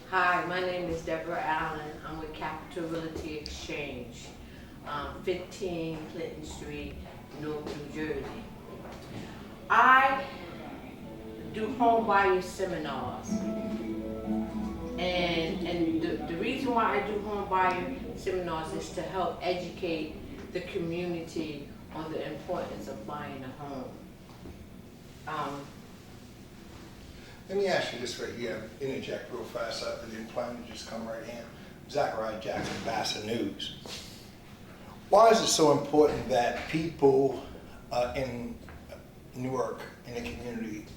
Hi, my name is Deborah Allen. I'm with Capital Realty Exchange, 15 Clinton Street, Newark, New Jersey. I do home buyer seminars. And the reason why I do home buyer seminars is to help educate the community on the importance of buying a home. Let me ask you this right here, interject real fast, I didn't plan to just come right in. Zachariah Jackson, Bassett News. Why is it so important that people in Newark, in the community,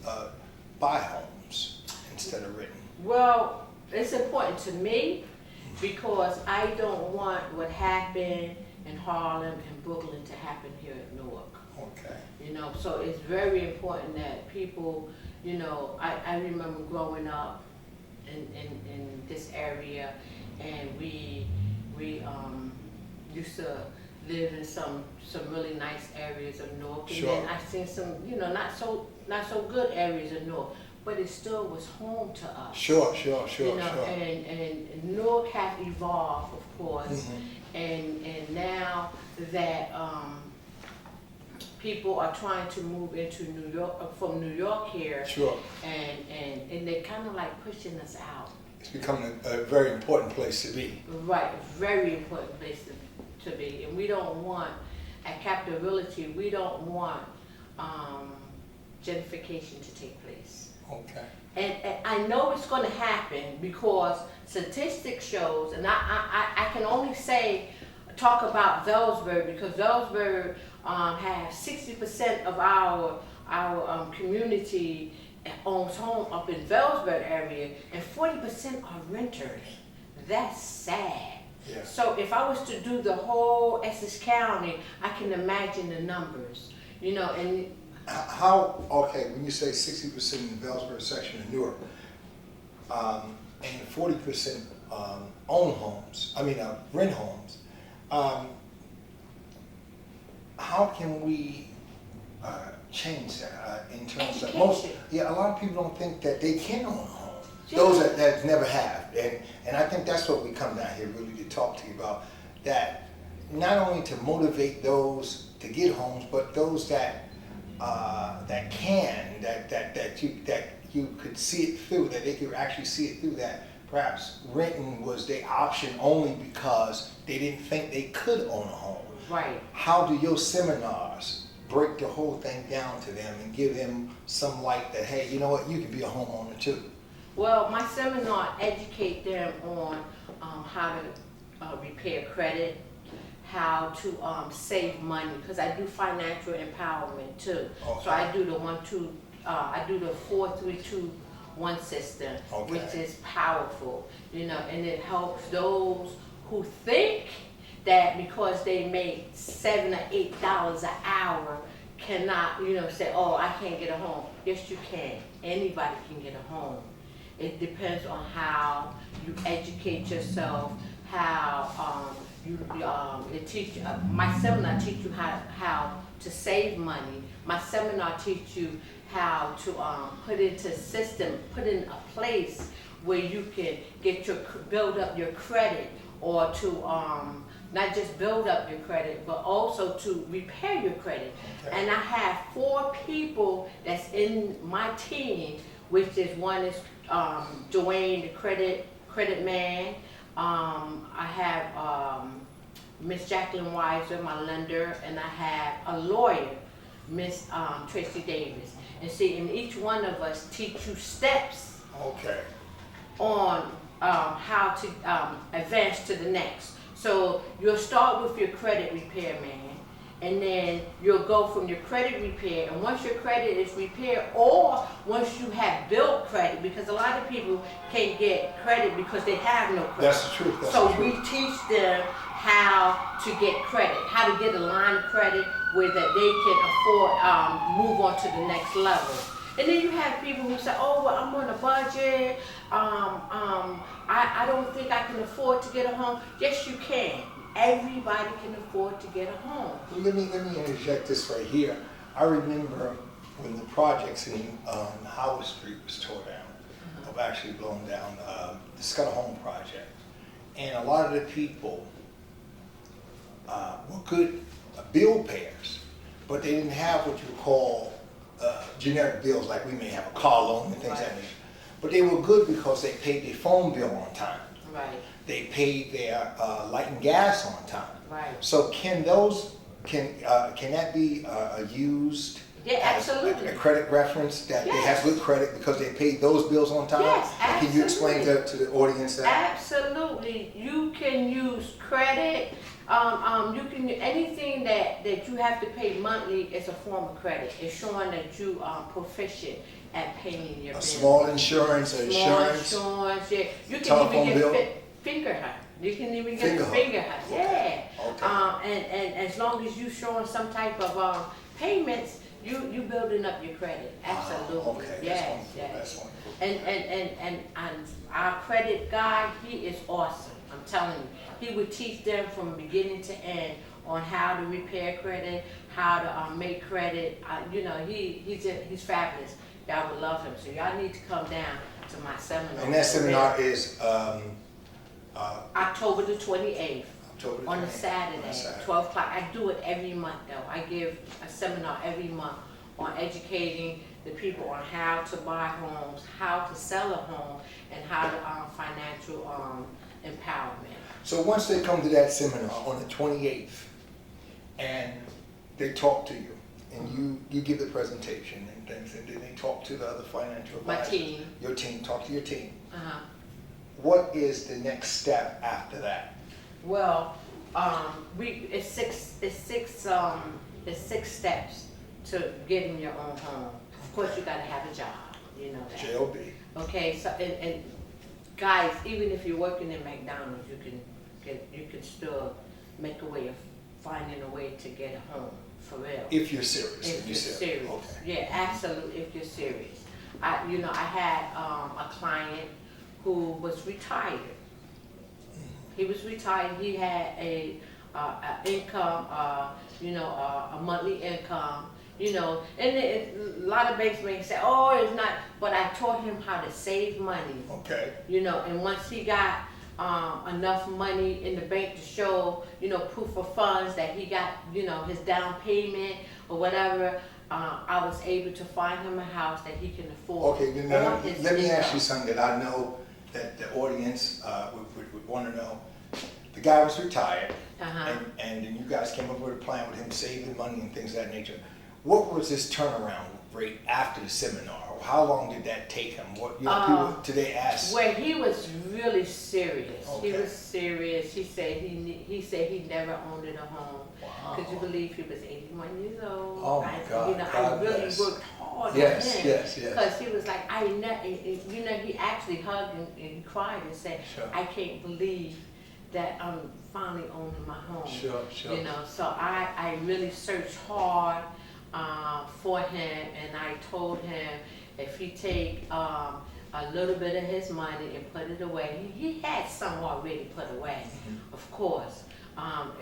buy homes instead of renting? Well, it's important to me because I don't want what happened in Harlem and Brooklyn to happen here at Newark. Okay. You know, so it's very important that people, you know, I remember growing up in this area, and we used to live in some really nice areas of Newark, and Sure. then I seen some, you know, not so good areas of Newark, but it still was home to us. Sure. You know, and Newark has evolved, of course, and now that people are trying to move into New York, from New York here, Sure. and they're kind of like pushing us out. It's becoming a very important place to be. Right, very important place to be, and we don't want, at Capital Realty, we don't want gentrification to take place. Okay. And I know it's going to happen because statistics shows, and I can only talk about Wellsburg because Wellsburg has 60% of our community owns home up in Wellsburg area, and 40% are renters. That's sad. Yeah. So if I was to do the whole Essex County, I can imagine the numbers, you know, and How, okay, when you say 60% in the Wellsburg section of Newark, and 40% own homes, rent homes, how can we change that in terms of a lot of people don't think that they can own a home. Those that never have, and I think that's what we come down here really to talk to you about, that not only to motivate those to get homes, but those that can, that you could see it through, that they could actually see it through, that perhaps renting was their option only because they didn't think they could own a home. right. How do your seminars break the whole thing down to them and give them some light that, hey, you know what, you can be a homeowner too? Well, my seminar educate them on how to repair credit, how to save money, because I do financial empowerment too. Okay. So I do the 4-3-2-1 system, Okay. which is powerful, you know, and it helps those who think that because they make $7 or $8 an hour cannot, you know, say, oh, I can't get a home. Yes, you can. Anybody can get a home. It depends on how you educate yourself, how my seminar teach you how to save money. My seminar teach you how to put in a place where you can build up your credit, or to not just build up your credit, but also to repair your credit. Okay. And I have 4 people that's in my team, which is one is Dwayne, the credit man. I have Miss Jacqueline Weiser, my lender, and I have a lawyer, Miss Tracy Davis. And see, and each one of us teach you steps Okay. on how to advance to the next. So you'll start with your credit repair, man, and then you'll go from your credit repair, and once your credit is repaired, or once you have built credit, because a lot of people can't get credit because they have no credit. That's the truth. We teach them how to get credit, how to get a line of credit where that they can afford, move on to the next level. And then you have people who say, oh, well, I'm on a budget, I don't think I can afford to get a home. Yes, you can. Everybody can afford to get a home. Let me interject this right here. I remember when the projects in Howard Street was tore down. have actually blown down the Scudder Home Project. And a lot of the people were good bill payers, but they didn't have what you call generic bills, like we may have a car loan and things like that. But they were good because they paid their phone bill on time. Right. They paid their light and gas on time. Right. So can that be used? Yeah, absolutely. A credit reference that they have Yes. good credit because they paid those bills on time? Yes, And can you explain to the audience that? Absolutely. You can use credit. You can anything that you have to pay monthly is a form of credit. It's showing that you are proficient at paying your A bills. small insurance, or insurance? Small insurance, yeah. You can Telephone even bill? get finger hut. You can even get Finger a hut. finger hut. Okay. Yeah. Okay. And as long as you showing some type of payments, you building up your credit. Absolutely. Okay, that's Yes, wonderful, yes. that's wonderful. And our credit guy, he is awesome. I'm telling you, he would teach them from beginning to end on how to repair credit, how to make credit. You know, he's fabulous. Y'all would love him. So y'all need to come down to my seminar. And that seminar is October the 28th. October On a 28th. Saturday, On a Saturday. 12 o'clock. I do it every month though. I give a seminar every month on educating the people on how to buy homes, how to sell a home, and how to financial empowerment. So once they come to that seminar on the 28th, and they talk to you, and you give the presentation and things, and then they talk to the other financial My advisors. team. Your team, talk to your team. Uh-huh. What is the next step after that? Well, it's six steps to getting your own home. Of course, you gotta have a job, you know that. JOB. Okay, so and guys, even if you're working in McDonald's, you can still make a way of finding a way to get a home for real. If you're serious. If you're serious. Okay. Yeah, absolutely. If you're serious. I had a client who was retired. He was retired. He had a income, a monthly income. You know, and a lot of banks may say, "Oh, it's not." But I taught him how to save money. Okay. You know, and once he got enough money in the bank to show, proof of funds that he got, his down payment or whatever, I was able to find him a house that he can afford. Okay, then now, on his let me ask income. you something that I know that the audience would want to know. The guy was retired, Uh-huh. and then you guys came up with a plan with him saving money and things of that nature. What was his turnaround rate after the seminar? How long did that take him? What people today ask? Where he was really serious. He Okay. was serious. He said he never owned in a home. Wow. Could you believe he was 81 years old? Oh my God, I God really bless. worked hard Yes, on him. yes, yes. Because he was like, he actually hugged and cried and said, Sure. I can't believe that I'm finally owning my home. Sure, sure. So I really searched hard for him, and I told him if he take a little bit of his money and put it away, he had some already put away, of course, and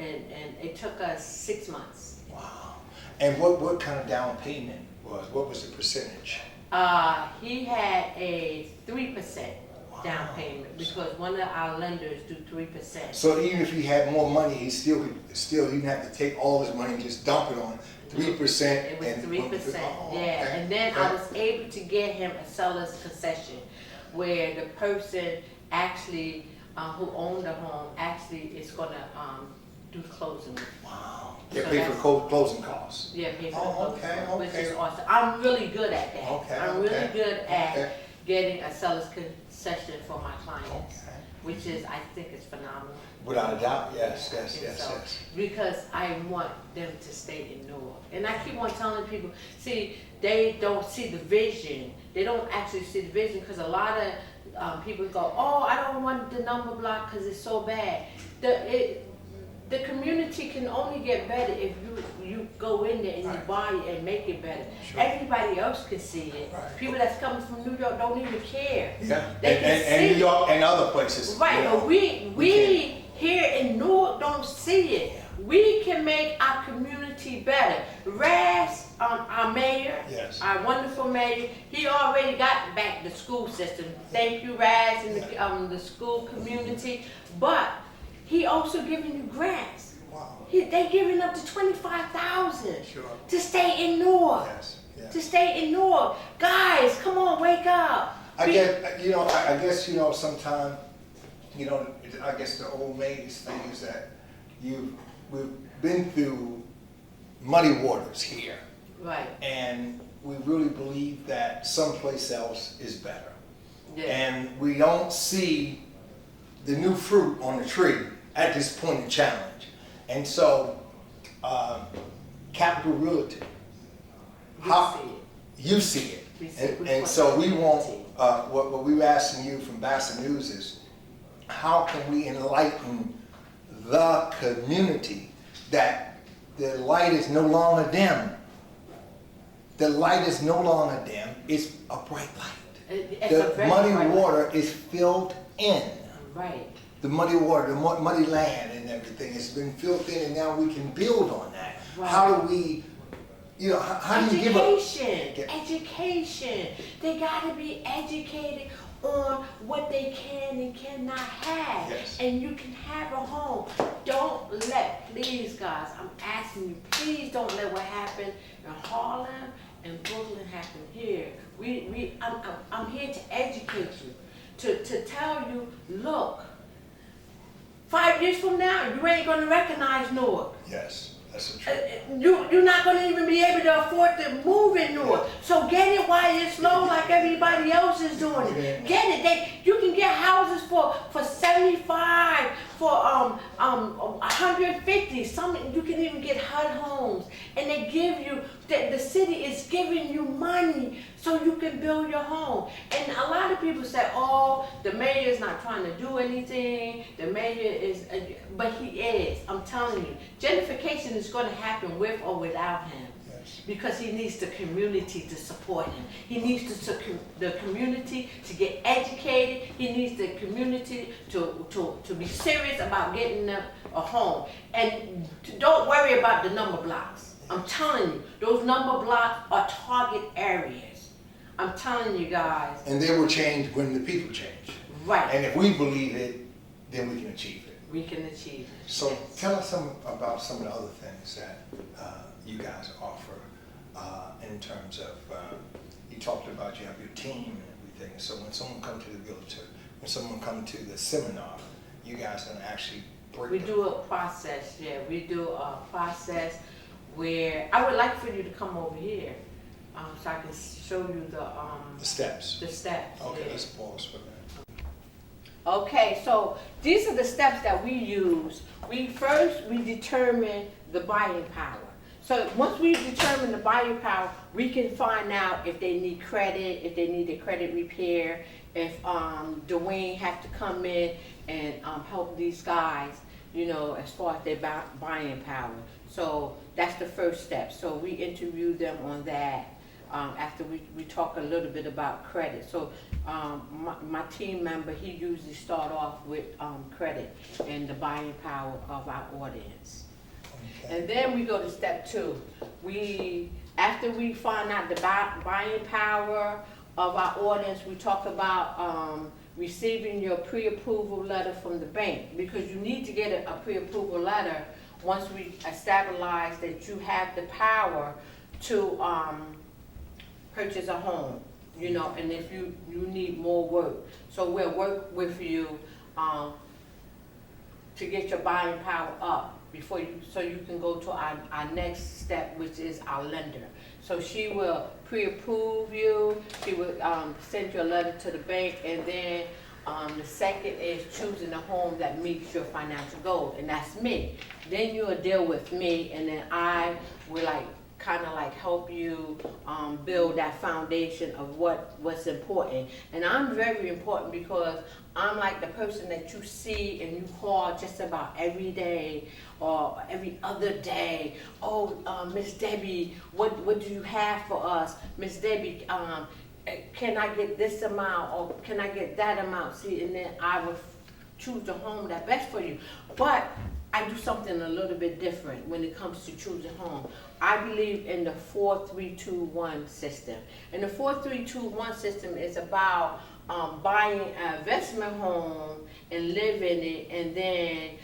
it took us 6 months. Wow. And what kind of down payment was? What was the percentage? He had a 3% down Wow. payment because one of our lenders do 3%. So even if he had more money, he didn't have to take all his money and just dump it on 3%. It was 3%, Oh, yeah. okay. And then I was able to get him a seller's concession, where the person actually who owned the home actually is gonna do closing. Wow. They So pay for that's- closing costs. Yeah, pay for Oh, the closing, okay, which is okay. awesome. I'm really good at that. Okay, I'm really okay, good at okay. getting a seller's concession for my clients, Okay. which is I think is phenomenal. Without a doubt, yes, yes, And yes, so, yes. because I want them to stay in Newark. And I keep on telling people, see, they don't see the vision. They don't actually see the vision because a lot of people go, oh, I don't want the number block because it's so bad. The community can only get better if you go in there and you Right. buy it and make it better. Sure. Everybody else can see it. Right. People that's coming from New York don't even care. Yeah, They can and see New York and other places. Right, you know, but we can't. here in Newark don't see it. We can make our community better. Ras our mayor, Yes. our wonderful mayor, he already got back the school system. Thank you, Raz, and the school community. But he also giving you grants. Wow. They giving up to 25,000 Sure. to stay in Newark. Yes, yes. To stay in Newark. Guys, come on, wake up. I guess, sometime, I guess the old maid's thing is that we've been through muddy waters here. Right. And we really believe that someplace else is better. Yeah. And we don't see the new fruit on the tree at this point in challenge. And so, Capital Realty, We see it. you see it. We see it. And so we want, what we're asking you from Bassett News is, how can we enlighten the community that the light is no longer dim? The light is no longer dim, it's a bright light. It's a The very muddy bright light. water is filled in. Right. The muddy water, the muddy land and everything has been filled in, and now we can build on that. Right. How do we, how do you give a... Education. They gotta be educated on what they can and cannot have. Yes. And you can have a home. Please guys, I'm asking you, please don't let what happened in Harlem and Brooklyn happen here. I'm here to educate you, to tell you, look, 5 years from now, you ain't gonna recognize Newark. Yes, that's the truth. You're not going to even be able to afford to move in Newark. So get it while it's slow, like everybody else is doing it. Get it. You can get houses for 75, for 150. Some you can even get HUD homes, and they give you the city is giving you money so you can build your home. And a lot of people say, "Oh, the mayor is not trying to do anything. The mayor is," but he is. I'm telling you, gentrification is going to happen with or without him. Yes. Because he needs the community to support him. He needs the community to get educated. He needs the community to be serious about getting a home. And don't worry about the number blocks. I'm telling you, those number blocks are target areas. I'm telling you guys. And they will change when the people change. Right. And if we believe it, then we can achieve it. We can achieve it. So tell us about some of the other things that you guys offer in terms of, you talked about you have your team and everything. So when someone comes to the realtor, when someone comes to the seminar, you guys can actually break We them. do a process, yeah. We do a process where I would like for you to come over here so I can show you The steps. the steps. Okay, yeah. let's pause for that. Okay, so these are the steps that we use. We determine the buying power. So once we determine the buying power, we can find out if they need credit, if they need a credit repair, if Dwayne have to come in and help these guys, as far as their buying power. So that's the first step. So we interview them on that. After we talk a little bit about credit. So my team member, he usually start off with credit and the buying power of our audience. Okay. And then we go to step 2. After we find out the buying power of our audience, we talk about receiving your pre-approval letter from the bank, because you need to get a pre-approval letter once we establish that you have the power to purchase a home, and if you need more work. So we'll work with you to get your buying power up so you can go to our next step, which is our lender. So she will pre-approve you, she will send you a letter to the bank, and then the second is choosing a home that meets your financial goals, and that's me. Then you'll deal with me, and then I will kind of help you build that foundation of what's important. And I'm very important because I'm like the person that you see and you call just about every day or every other day. Oh, Miss Debbie, what do you have for us? Miss Debbie, can I get this amount or can I get that amount? See, and then I will choose the home that's best for you. But I do something a little bit different when it comes to choosing home. I believe in the 4-3-2-1 system. And the 4-3-2-1 system is about buying an investment home and living it, and then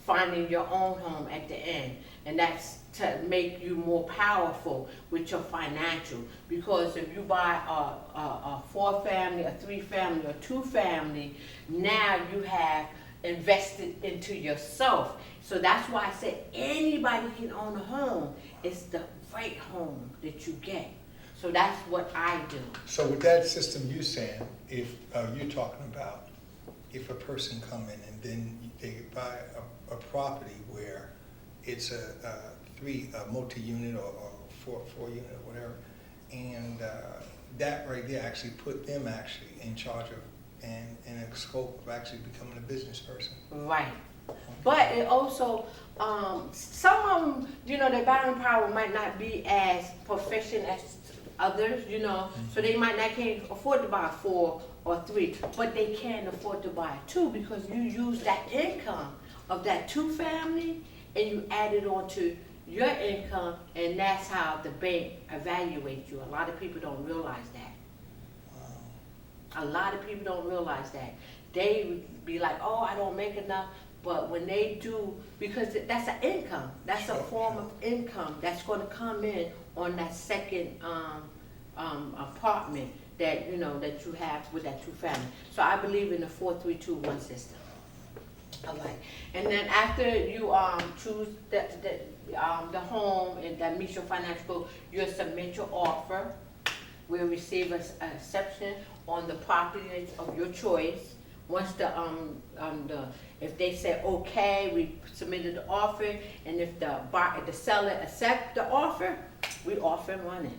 finding your own home at the end. And that's to make you more powerful with your financial. Because if you buy a 4-family, a 3-family, or 2-family, now you have invested into yourself. So that's why I said anybody can own a home. It's the right home that you get. So that's what I do. So with that system you're saying, if you're talking about if a person come in and then they buy a property where it's a multi-unit or four unit or whatever, and that right there actually put them actually in charge of and in a scope of actually becoming a business person. Right. But it also, some of them, their buying power might not be as proficient as others, so they might not can't afford to buy 4 or 3, but they can afford to buy 2 because you use that income of that 2-family and you add it onto your income, and that's how the bank evaluates you. A lot of people don't realize that. A lot of people don't realize that. They would be like, oh, I don't make enough. But when they do, because that's an income. That's a form of income that's going to come in on that second apartment that, that you have with that 2-family. So I believe in the 4-3-2-1 system. All right. And then after you choose the home and that meets your financial goal, you'll submit your offer. We'll receive an exception on the property of your choice. Once if they say okay, we submitted the offer, and if the seller accept the offer, we offer and run it.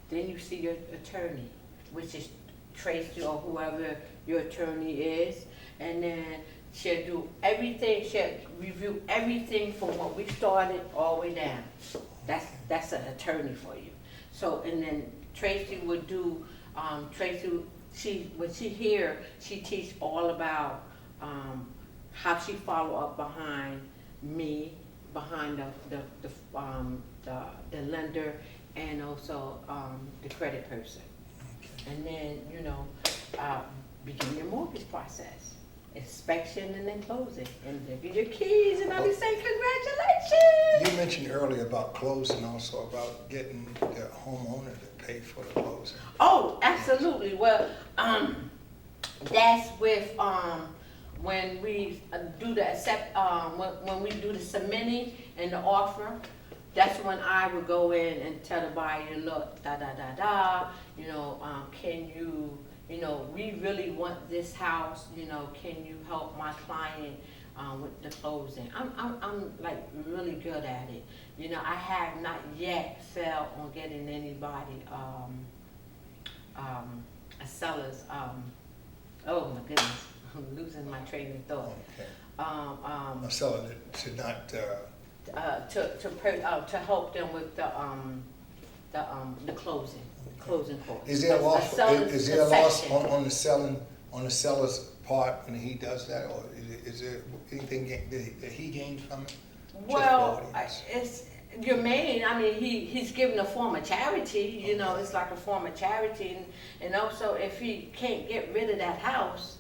Then you see your attorney, which is Tracy or whoever your attorney is, and then she'll do everything. She'll review everything from what we started all the way down. That's an attorney for you. So, and then Tracy would do, when she here, she teach all about how she follow up behind me, behind the lender, and also the credit person. Okay. And then, begin your mortgage process. Inspection and then closing. And give you your keys, and I'll be saying congratulations. You mentioned earlier about closing, also about getting the homeowner to pay for the closing. Oh, absolutely. Well, that's with when we do the when we do the submitting and the offer. That's when I would go in and tell the buyer, look, can you, we really want this house, can you help my client with the closing? I'm like really good at it. I have not yet failed on getting anybody, a seller's, oh my goodness, I'm losing my train of thought. Okay. A seller that should not, to help them with the closing cost. Is there a loss? Is there a loss on the seller's part when he does that, or is there anything that he gains from it? Well, it's your main. I mean, he's giving a form of charity. It's like a form of charity, and also if he can't get rid of that house,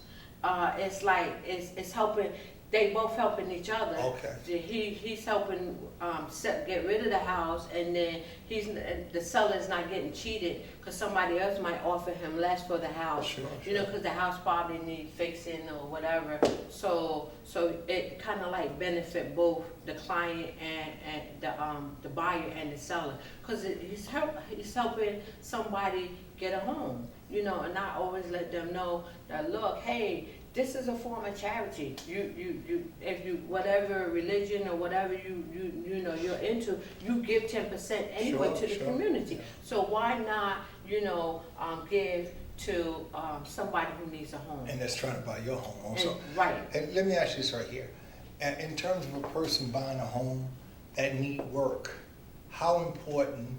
it's like it's helping. They both helping each other. Okay. He's helping get rid of the house, and then the seller's not getting cheated because somebody else might offer him less for the house. Sure. Because the house probably needs fixing or whatever. So it kind of like benefit both the client and the buyer and the seller, because he's helping somebody get a home. And I always let them know that, look, hey, this is a form of charity. If you whatever religion or whatever you're into, you give 10% anyway to the community. Yeah. So why not give to somebody who needs a home? And that's trying to buy your home also. Right. And let me ask you this right here. In terms of a person buying a home that need work, how important,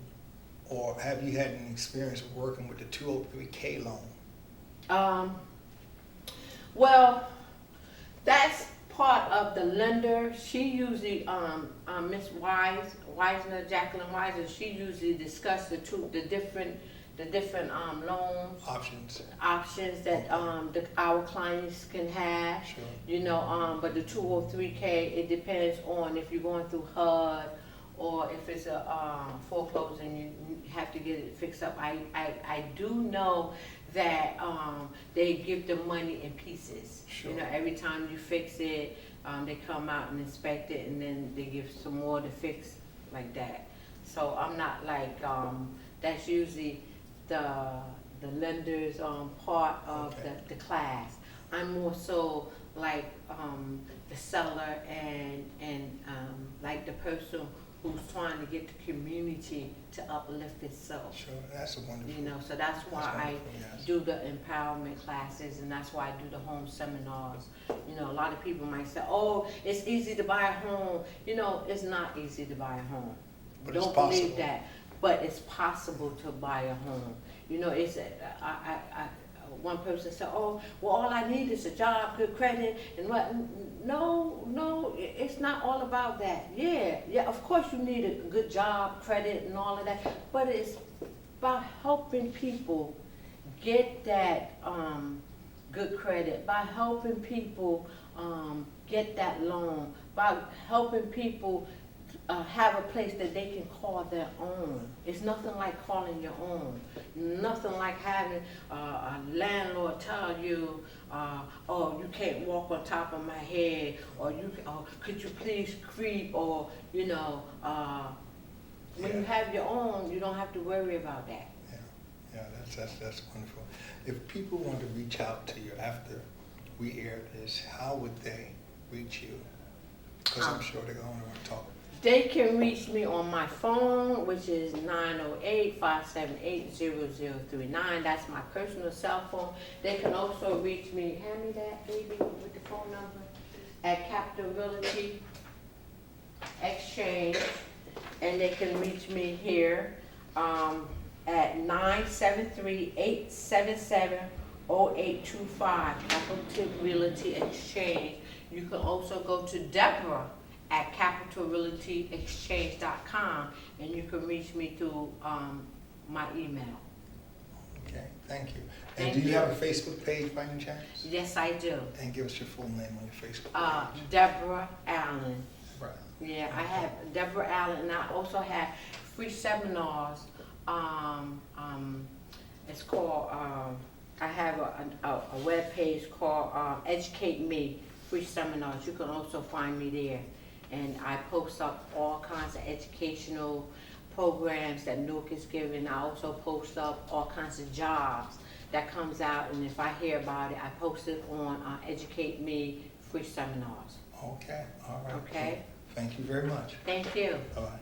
or have you had an experience of working with the 203K loan? Well, that's part of the lender. She usually, Miss Wisner, Jacqueline Wisner, she usually discuss the different loans, options that, our clients can have. Sure. You know, but the 203K, it depends on if you're going through HUD or if it's a foreclosure and you have to get it fixed up. I do know that they give the money in pieces. Sure. You know, every time you fix it, they come out and inspect it, and then they give some more to fix like that. So I'm not like, that's usually the lender's part of Okay. the class. I'm more so like the seller and like the person who's trying to get the community to uplift itself. Sure, that's a wonderful. You know, so that's why That's I wonderful, yes. do the empowerment classes, and that's why I do the home seminars. You know, a lot of people might say, oh, it's easy to buy a home. You know, it's not easy to buy a home. But it's Don't possible. believe that. But it's possible to buy a home. You know, it's one person said, oh, well, all I need is a job, good credit, and what? No, it's not all about that. Yeah, of course you need a good job, credit, and all of that, but it's by helping people get that good credit, by helping people get that loan, by helping people have a place that they can call their own. It's nothing like calling your own. Nothing like having a landlord tell you, oh, you can't walk on top of my head, or could you please creep, or, you know, when you have your own, you don't have to worry about that. Yeah, that's wonderful. If people want to reach out to you after we air this, how would they reach you? Because I'm sure they're going to want to talk. They can reach me on my phone, which is 908-578-0039. That's my personal cell phone. They can also reach me, hand me that, baby, with the phone number, at Capital Realty Exchange. And they can reach me here at 973-877-0825, Capital Realty Exchange. You can also go to Deborah at capitalrealtyexchange.com, and you can reach me through my email. Okay, thank you. And Thank do you you. have a Facebook page by any chance? Yes, I do. And give us your full name on your Facebook page. Deborah Allen. Right. Yeah, I have Deborah Allen, and I also have free seminars. It's called, I have a web page called Educate Me, free seminars. You can also find me there. And I post up all kinds of educational programs that Newark is giving. I also post up all kinds of jobs that comes out, and if I hear about it, I post it on Educate Me free seminars. Okay, all right. Okay? Thank you very much. Thank you. Bye-bye.